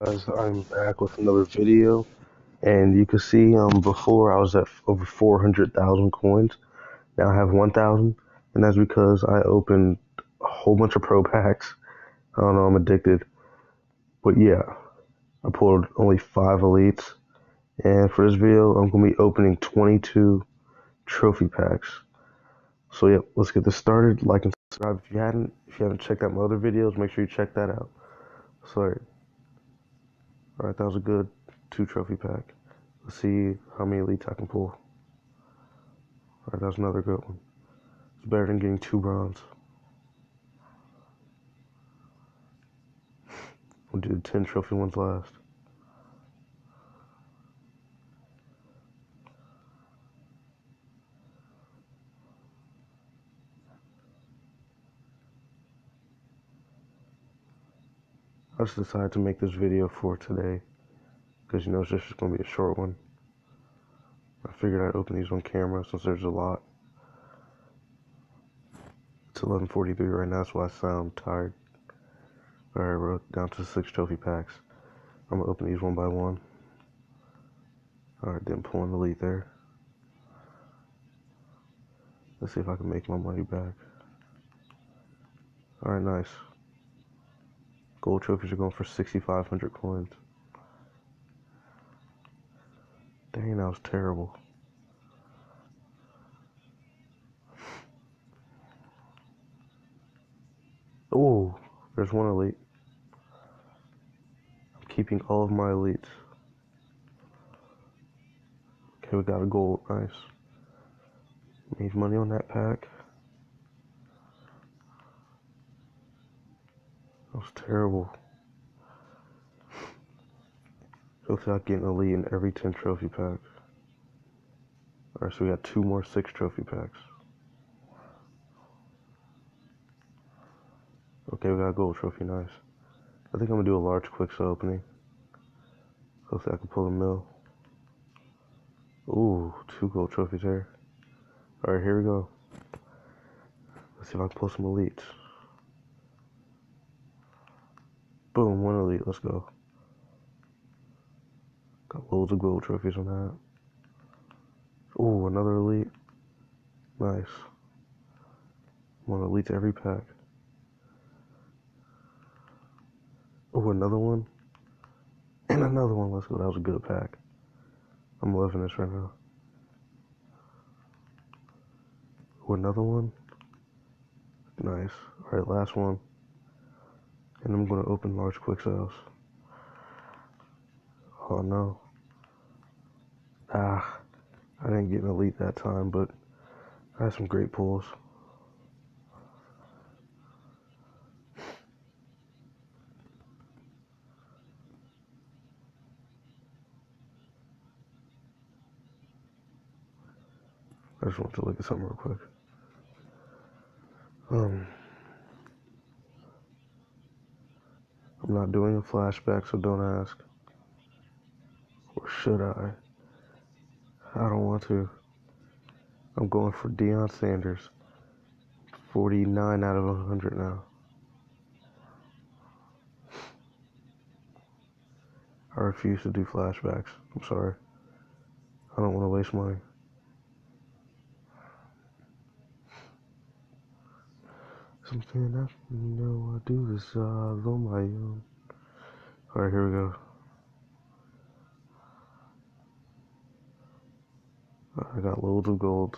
Guys, I'm back with another video, and you can see before I was at over 400,000 coins. Now I have 1,000, and that's because I opened a whole bunch of pro packs. I don't know, I'm addicted. But yeah, I pulled only 5 elites, and for this video, I'm gonna be opening 22 trophy packs. So yeah, let's get this started. Like and subscribe if you haven't checked out my other videos. Make sure you check that out. Sorry. All right, that was a good 2 trophy pack. Let's see how many elites I can pull. Alright, that's another good one. It's better than getting 2 bronze. We'll do the 10 trophy ones last. I just decided to make this video for today because it's just going to be a short one. I figured I'd open these on camera since there's a lot. It's 11:43 right now, so I sound tired. Alright, we're down to 6 trophy packs. I'm going to open these one by one. Alright, didn't pull an elite there. Let's see if I can make my money back. Alright, nice. Gold trophies are going for 6,500 coins. Dang, that was terrible. Oh, there's one elite. I'm keeping all of my elites. Okay, we got a gold. Nice. Made money on that pack. That was terrible. Hopefully I get an elite in every 10 trophy pack. Alright, so we got 2 more 6 trophy packs. Okay, we got a gold trophy, nice. I think I'm gonna do a large quick sell opening. Hopefully I can pull a mill. Ooh, 2 gold trophies there. Alright, here we go. Let's see if I can pull some elites. Boom, 1 elite, let's go. Got loads of gold trophies on that. Ooh, another elite. Nice. 1 elite to every pack. Ooh, another one. And another one, let's go. That was a good pack. I'm loving this right now. Ooh, another one. Nice. Alright, last one. And I'm going to open large quick sales. Oh no. I didn't get an elite that time, but I had some great pulls. I just want to look at something real quick. I'm not doing a flashback, so don't ask. Or should I? I don't want to. I'm going for Deion Sanders. 49 out of 100 now. I refuse to do flashbacks. I'm sorry. I don't want to waste money. Something I know I do this all on my own. Alright, here we go. I got loads of gold.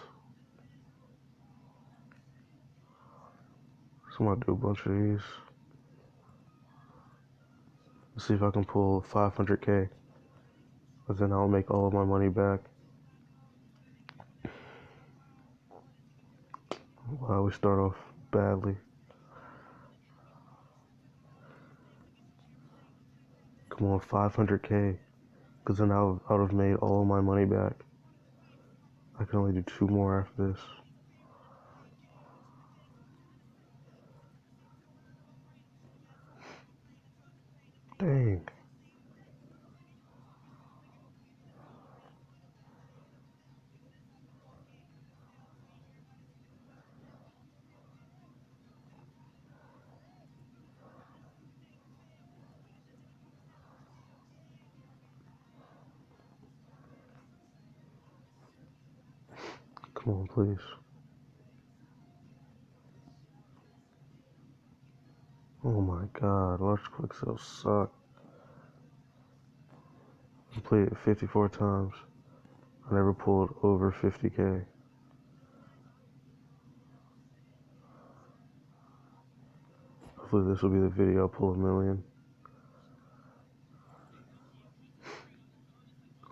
So I'm gonna do a bunch of these. Let's see if I can pull 500k. But then I'll make all of my money back. Wow, we start off badly. Come on, 500k. Because then I would have made all of my money back. I can only do 2 more after this. Dang. Come on, please. Oh my god, large quick sales suck. I played it 54 times. I never pulled over 50K. Hopefully this will be the video I'll pull $1 million.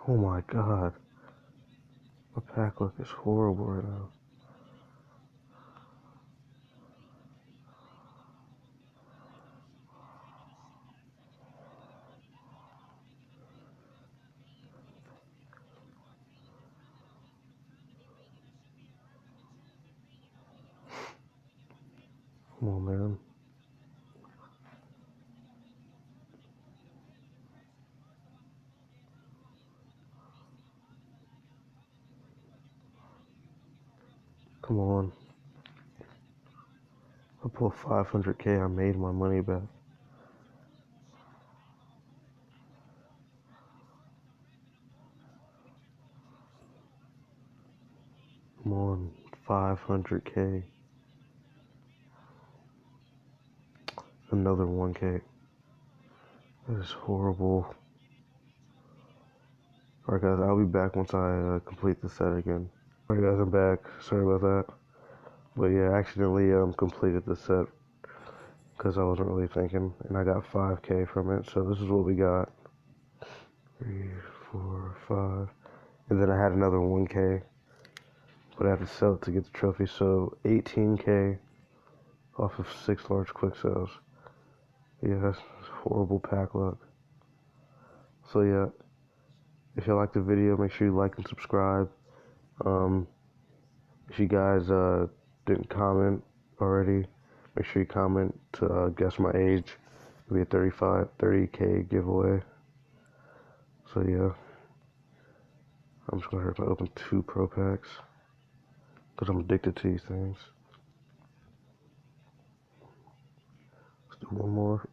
Oh my god. My pack luck is horrible right now. Come on, man. Come on. I pulled 500K, I made my money back. Come on, 500K. Another 1K. That is horrible. Alright guys, I'll be back once I complete the set again. Alright guys, I'm back. Sorry about that. But yeah, I accidentally completed the set because I wasn't really thinking, and I got 5K from it. So this is what we got. 3, 4, 5, and then I had another 1K, but I had to sell it to get the trophy. So 18K off of 6 large quick sales. Yeah, that's horrible pack luck. So yeah, if you liked the video, make sure you like and subscribe. If you guys didn't comment already, make sure you comment to guess my age. It'll be a 30K giveaway. So yeah, I'm just gonna hurry up and open 2 pro packs because I'm addicted to these things. Let's do one more.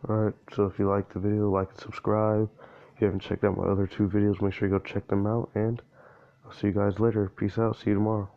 Alright, so if you liked the video, like and subscribe. If you haven't checked out my other 2 videos, make sure you go check them out, and I'll see you guys later. Peace out. See you tomorrow.